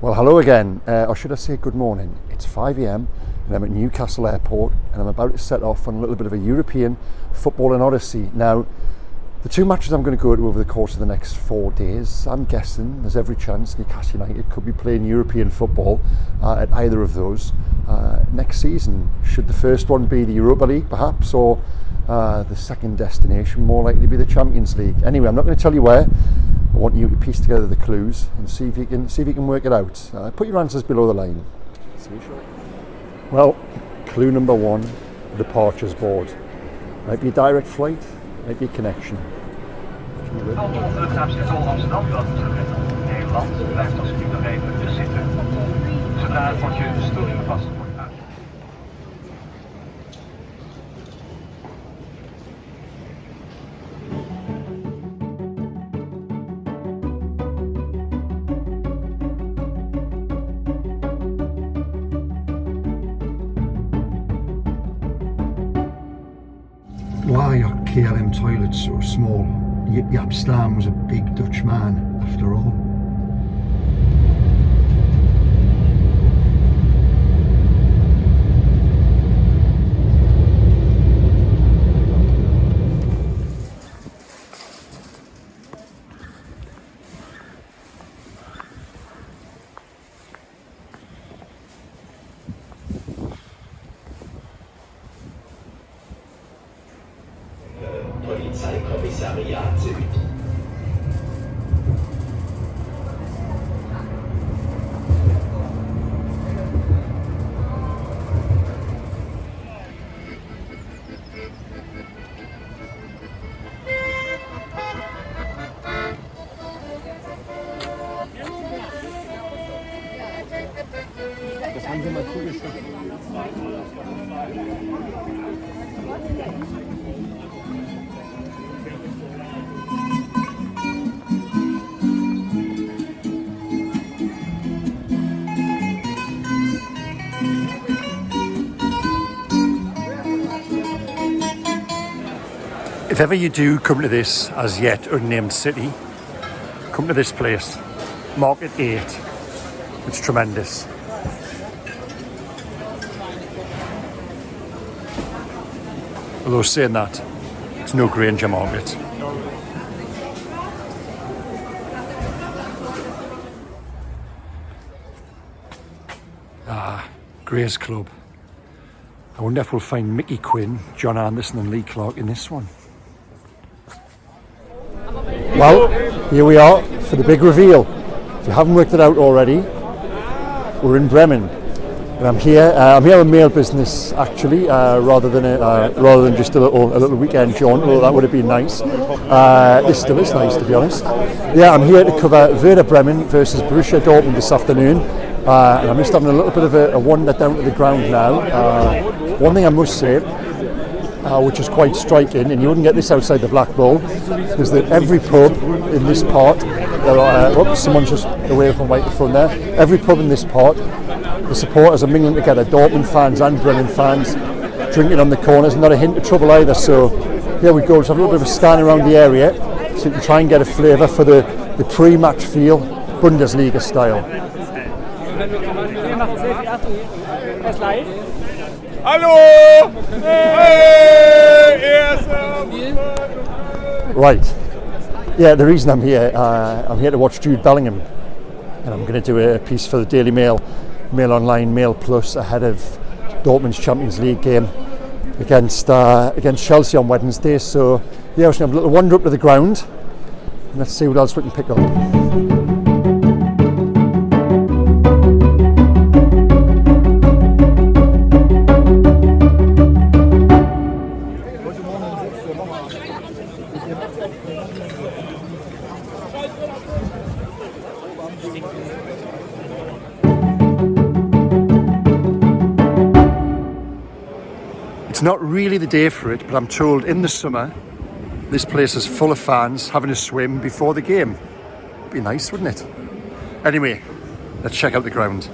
Well, hello again, or should I say good morning. It's 5 a.m. and I'm at Newcastle Airport and I'm about to set off on a little bit of a European footballing odyssey. Now, the two matches I'm going to go to over the course of the next 4 days, I'm guessing there's every chance Newcastle United could be playing European football at either of those next season. Should the first one be the Europa League perhaps, or the second destination more likely to be the Champions League. Anyway, I'm not going to tell you where. I want you to piece together the clues and see if you can work it out. Put your answers below the line. See you shortly. Well, clue number one, departures board. Might be a direct flight, might be a connection. Vluchthaven Amsterdam wil Nederland blijft alsjeblieft nog even zitten. Zodra het van je stoel vast wordt uit. Why are KLM toilets so small? Jaap Stam was a big Dutch man, after all. Polizeikommissariat Süd. Das haben Sie mal zugeschickt. If ever you do come to this as yet unnamed city, come to this place, Market 8. It's tremendous. Although saying that, it's no Granger Market. Gray's Club. I wonder if we'll find Mickey Quinn, John Anderson and Lee Clark in this one. Well, here we are for the big reveal. If you haven't worked it out already, we're in Bremen, and I'm here on mail business actually, rather than just a little weekend jaunt. Although that would have been nice. This still is nice, to be honest. Yeah, I'm here to cover Werder Bremen versus Borussia Dortmund this afternoon, and I'm just having a little bit of a wander down to the ground now. One thing I must say, which is quite striking, and you wouldn't get this outside the Black Bull, is that every pub in this part, someone's just away from right in front there, every pub in this part, the supporters are mingling together, Dortmund fans and Bremen fans, drinking on the corners, not a hint of trouble either. So here we go, let's have a little bit of a scan around the area so you can try and get a flavour for the pre-match feel, Bundesliga style. Hallo! Right. Yeah, the reason I'm here to watch Jude Bellingham, and I'm going to do a piece for the Daily Mail, Mail Online, Mail Plus, ahead of Dortmund's Champions League game against Chelsea on Wednesday. So yeah, we're going to have a little wander up to the ground, and let's see what else we can pick up. It's not really the day for it, but I'm told in the summer this place is full of fans having a swim before the game. It'd be nice, wouldn't it? Anyway, let's check out the ground.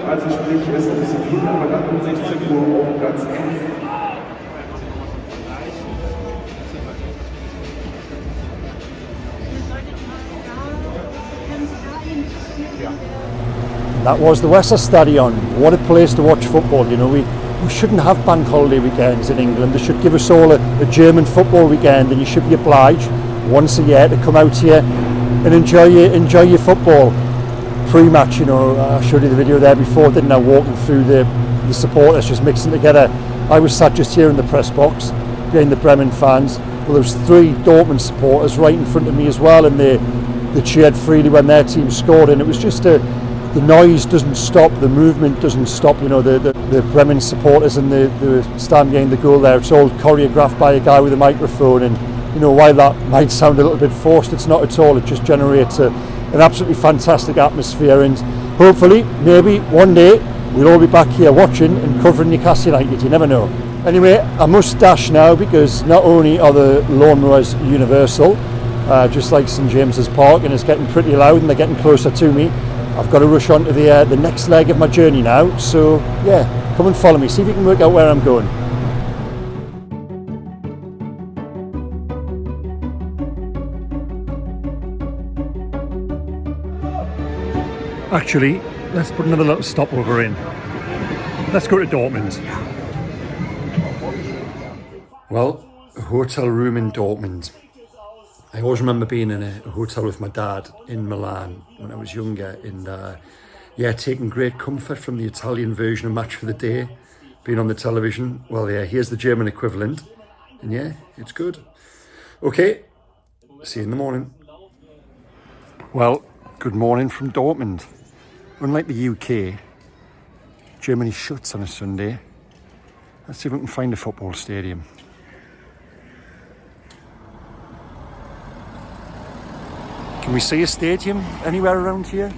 Also sprich, es ist ein bisschen hin, aber dann um 16 Uhr auf Platz 11. That was the Wester Stadion. What a place to watch football. You know, we shouldn't have bank holiday weekends in England. They should give us all a German football weekend, and you should be obliged once a year to come out here and enjoy your football. Pre-match, you know, I showed you the video there before, didn't I, walking through the supporters just mixing together. I was sat just here in the press box behind the Bremen fans. Well, there was 3 Dortmund supporters right in front of me as well, and they cheered freely when their team scored, and it was just the noise doesn't stop, the movement doesn't stop. You know, the Bremen supporters and the stand behind the goal there, it's all choreographed by a guy with a microphone, and you know, while that might sound a little bit forced, it's not at all. It just generates an absolutely fantastic atmosphere, and hopefully maybe one day we'll all be back here watching and covering Newcastle United. You never know. Anyway, I must dash now, because not only are the lawnmowers universal, just like St James's Park, and it's getting pretty loud and they're getting closer to me, I've got to rush on to the next leg of my journey now. So yeah, come and follow me, see if you can work out where I'm going. Actually, let's put another little stopover in. Let's go to Dortmund. Well, a hotel room in Dortmund. I always remember being in a hotel with my dad in Milan when I was younger, and yeah, taking great comfort from the Italian version of Match for the Day being on the television. Well, yeah, here's the German equivalent, and yeah, it's good. Okay, see you in the morning. Well, good morning from Dortmund. Unlike the UK, Germany shuts on a Sunday. Let's see if we can find a football stadium. Can we see a stadium anywhere around here?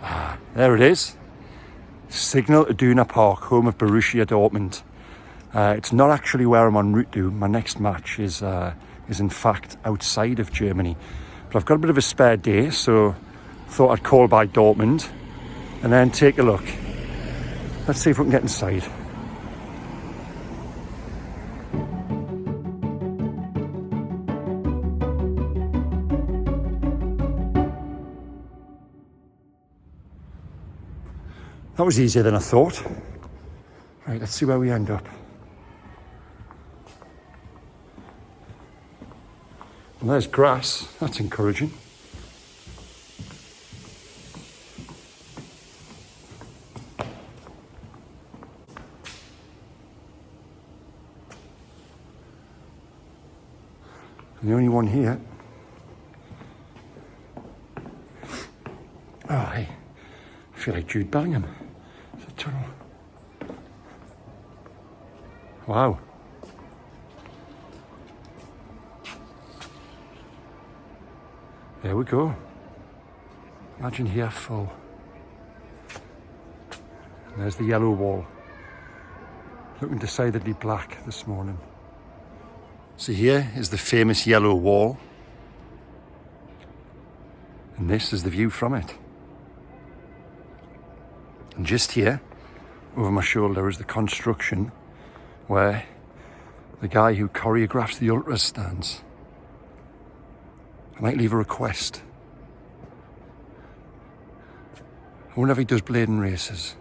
Ah, there it is. Signal Iduna Park, home of Borussia Dortmund. It's not actually where I'm en route to. My next match is in fact outside of Germany. But I've got a bit of a spare day, so thought I'd call by Dortmund and then take a look. Let's see if we can get inside. That was easier than I thought. Right, let's see where we end up. Well, there's grass, that's encouraging. I'm the only one here. Oh, hey, I feel like Jude Bellingham. It's a tunnel. Wow. There we go. Imagine here full. And there's the yellow wall. Looking decidedly black this morning. So here is the famous yellow wall. And this is the view from it. And just here, over my shoulder, is the construction where the guy who choreographs the ultras stands. I might leave a request. I wonder if he does blading races.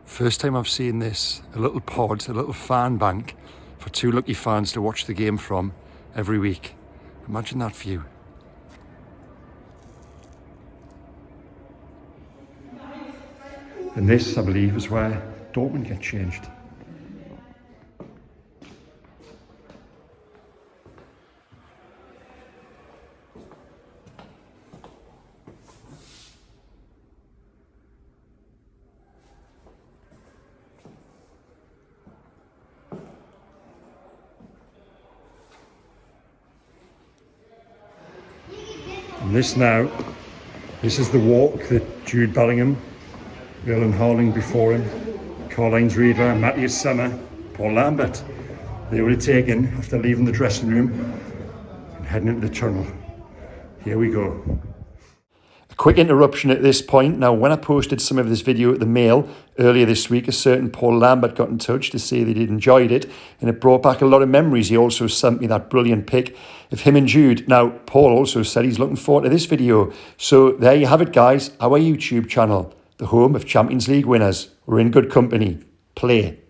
First time I've seen this, a little pod, a little fan bank for 2 lucky fans to watch the game from every week. Imagine that view. And this, I believe, is where Dortmund get changed. And this is the walk that Jude Bellingham, Erling Haaland before him, Karl-Heinz Rieder, Matthias Sammer, Paul Lambert, they would have taken after leaving the dressing room and heading into the tunnel. Here we go. A quick interruption at this point. Now, when I posted some of this video at the Mail earlier this week, a certain Paul Lambert got in touch to say that he'd enjoyed it, and it brought back a lot of memories. He also sent me that brilliant pic of him and Jude. Now, Paul also said he's looking forward to this video. So there you have it, guys, our YouTube channel, the home of Champions League winners. We're in good company. Play.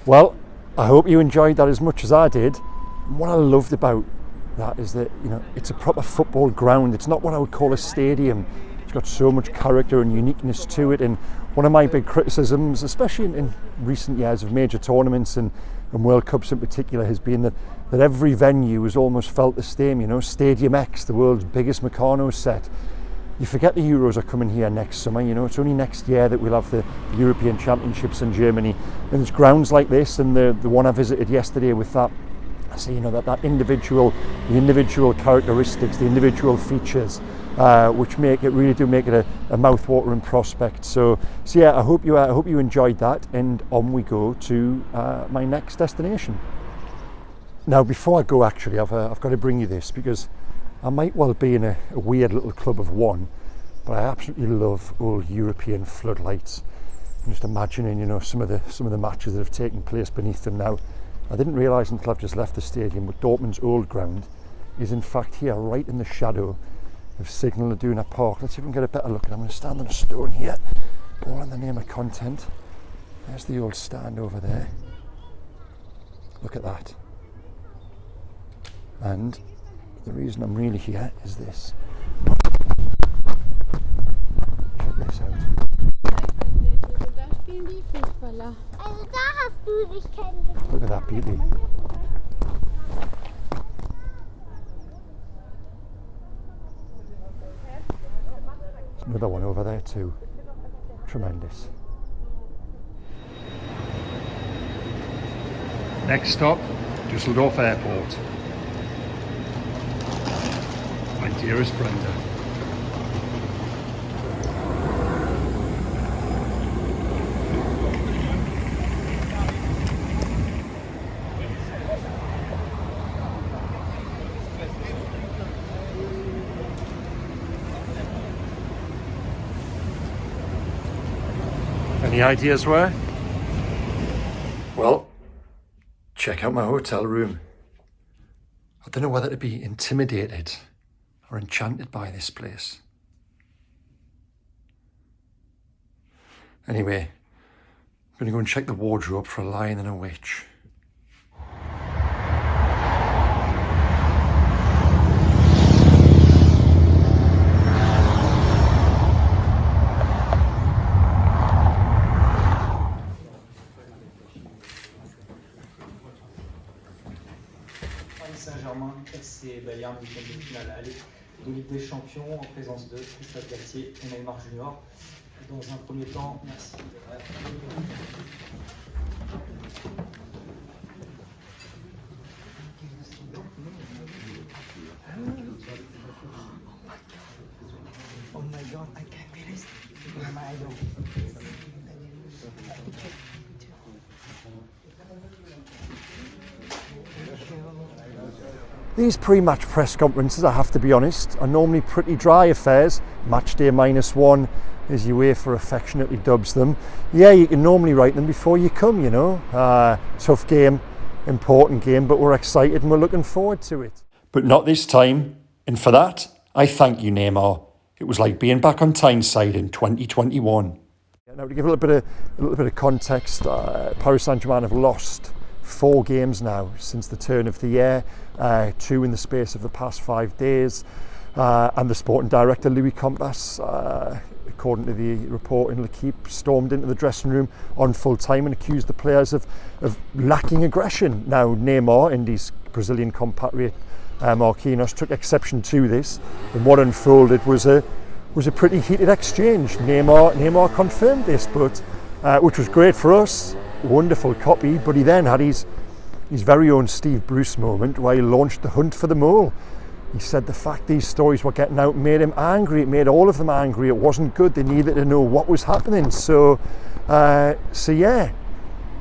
Well, I hope you enjoyed that as much as I did. And what I loved about that is that, you know, it's a proper football ground. It's not what I would call a stadium. It's got so much character and uniqueness to it. And one of my big criticisms, especially in recent years of major tournaments and World Cups in particular, has been that every venue has almost felt the same. You know, Stadium X, the world's biggest Meccano set. You forget the Euros are coming here next summer. You know, it's only next year that we'll have the European Championships in Germany. And there's grounds like this, and the one I visited yesterday with that, I say, you know, that the individual characteristics, the individual features, which really do make it a mouth-watering prospect. So yeah, I hope you enjoyed that, and on we go to my next destination. Now, before I go, actually, I've got to bring you this, because I might well be in a weird little club of one, but I absolutely love old European floodlights. I'm just imagining, you know, some of the matches that have taken place beneath them now. I didn't realise until I've just left the stadium, but Dortmund's old ground is in fact here, right in the shadow of Signal Iduna Park. Let's see if we can get a better look. And I'm going to stand on a stone here, all in the name of content. There's the old stand over there. Look at that. And the reason I'm really here is this. Check this out. Look at that beauty. There's another one over there too. Tremendous. Next stop, Düsseldorf Airport. My dearest Brenda. Any ideas where? Well, check out my hotel room. I don't know whether to be intimidated or enchanted by this place. Anyway, I'm going to go and check the wardrobe for a lion and a witch. Saint-Germain, FC Bayern, week-end de finale aller de Ligue des Champions en présence de Christophe Galtier et Neymar Junior. Dans un premier temps, merci. Oh my God, I can't be this. You're my idol. These pre-match press conferences, I have to be honest, are normally pretty dry affairs. Match day -1, as UEFA affectionately dubs them. Yeah, you can normally write them before you come, you know. Tough game, important game, but we're excited and we're looking forward to it. But not this time, and for that, I thank you, Neymar. It was like being back on Tyneside in 2021. Now, to give a little bit of context, Paris Saint-Germain have lost 4 games now since the turn of the year, 2 in the space of the past 5 days, and the sporting director Louis Compas, according to the report in L'Equipe, stormed into the dressing room on full time and accused the players of lacking aggression. Now, Neymar and his Brazilian compatriot Marquinhos took exception to this, and what unfolded was a was a pretty heated exchange. Neymar confirmed this, but which was great for us. Wonderful copy, but he then had his very own Steve Bruce moment where he launched the hunt for the mole. He said the fact these stories were getting out made him angry. It made all of them angry. It wasn't good. They needed to know what was happening. So yeah,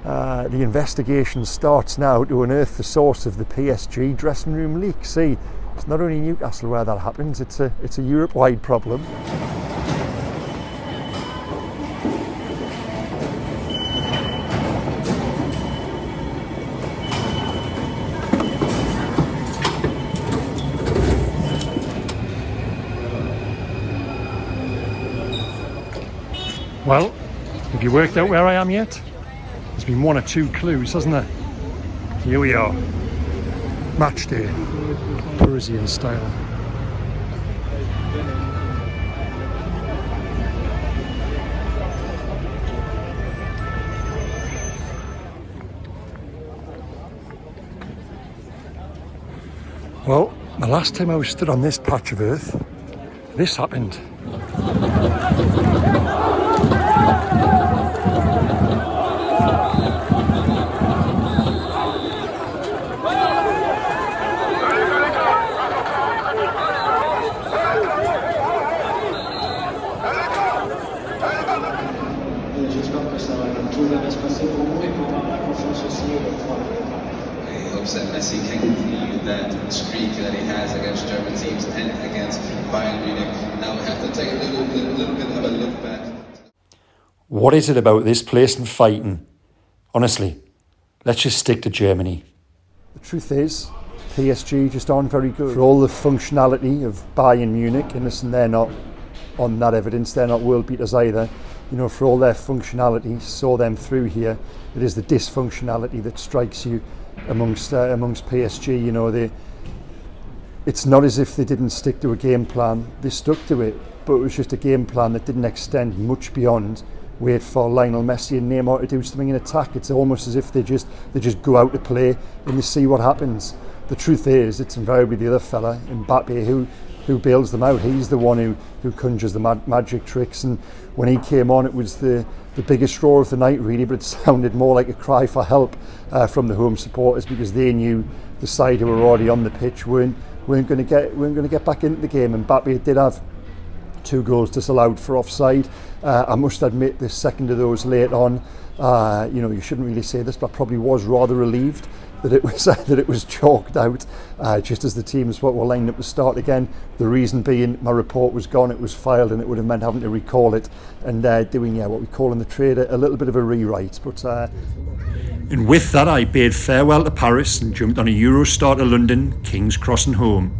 the investigation starts now to unearth the source of the PSG dressing room leak. See, it's not only Newcastle where that happens. It's a Europe-wide problem. Well, have you worked out where I am yet? There's been one or two clues, hasn't there? Here we are. Match day. Parisian style. Well, the last time I was stood on this patch of earth, this happened. J'espère que ça va, tout va bien se passer pour nous et pour avoir la confiance aussi pour He hopes that Messi can continue that streak that he has against German teams and against Bayern Munich. Now we have to take a little bit of a look back. What is it about this place and fighting? Honestly, let's just stick to Germany. The truth is, PSG just aren't very good. For all the functionality of Bayern Munich, and listen, they're not on that evidence, they're not world beaters either. You know, for all their functionality, saw them through here. It is the dysfunctionality that strikes you amongst PSG. You know, it's not as if they didn't stick to a game plan. They stuck to it, but it was just a game plan that didn't extend much beyond wait for Lionel Messi and Neymar to do something in attack. It's almost as if they just go out to play and they see what happens. The truth is, it's invariably the other fella, Mbappe, who bails them out. He's the one who conjures the magic tricks, and when he came on, it was the biggest roar of the night, really, but it sounded more like a cry for help from the home supporters, because they knew the side who were already on the pitch weren't going to get back into the game. And Mbappe did have 2 goals disallowed for offside. I must admit, the second of those late on, you know, you shouldn't really say this, but I probably was rather relieved that it was chalked out just as the teams were lined up to start again. The reason being, my report was gone, it was filed, and it would have meant having to recall it and doing what we call in the trade a little bit of a rewrite. But and with that, I bade farewell to Paris and jumped on a Eurostar to London, King's Cross and home.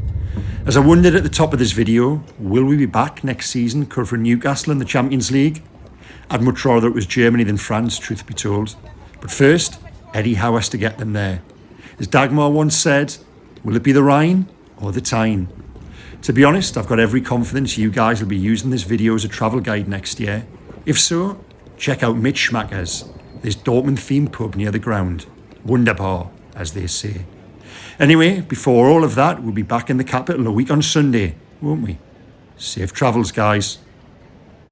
As I wondered at the top of this video, will we be back next season covering Newcastle in the Champions League? I'd much rather it was Germany than France, truth be told. But first, Eddie Howe has to get them there. As Dagmar once said, will it be the Rhine or the Tyne? To be honest, I've got every confidence you guys will be using this video as a travel guide next year. If so, check out Mitch Schmacker's, this Dortmund-themed pub near the ground. Wunderbar, as they say. Anyway, before all of that, we'll be back in the capital a week on Sunday, won't we? Safe travels, guys.